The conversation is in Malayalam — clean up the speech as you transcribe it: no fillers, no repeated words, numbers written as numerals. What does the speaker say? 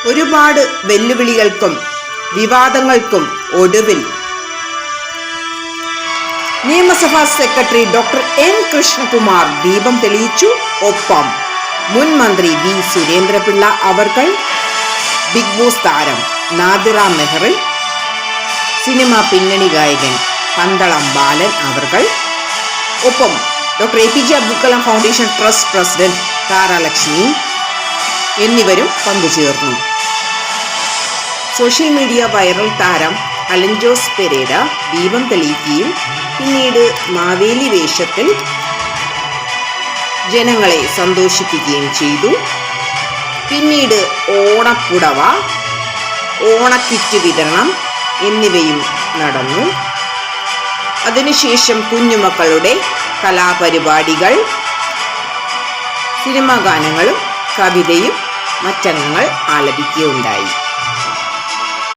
ഒരുപാട് വെല്ലുവിളികൾക്കും വിവാദങ്ങൾക്കും ഒടുവിൽ നിയമസഭാ സെക്രട്ടറി ഡോക്ടർ എൻ കൃഷ്ണകുമാർ ദീപം തെളിയിച്ചു. ഒപ്പം മുൻ മന്ത്രി വി സുരേന്ദ്രപിള്ള അവർകൾ, ബിഗ് ബോസ് താരം നാദിറ മെഹറിൻ, സിനിമ പിന്നണി ഗായകൻ പന്തളം ബാലൻ അവർകൾ, ഒപ്പം doctor APJ Abdul Kalam foundation trust president Tharalakshmi എന്നിവരും പങ്കുചേർന്നു. സോഷ്യൽ മീഡിയ വൈറൽ താരം അലൻ ജോസ് പെരേര ദീപം തെളിയിക്കുകയും പിന്നീട് മാവേലി വേഷത്തിൽ ജനങ്ങളെ സന്തോഷിപ്പിക്കുകയും ചെയ്തു. പിന്നീട് ഓണപ്പുടവ, ഓണക്കിറ്റ് വിതരണം എന്നിവയും നടന്നു. അതിനുശേഷം കുഞ്ഞുമക്കളുടെ കലാപരിപാടികൾ, സിനിമാ ഗാനങ്ങളും കവിതയും മറ്റംഗങ്ങൾ ആലപിക്കുകയുണ്ടായി.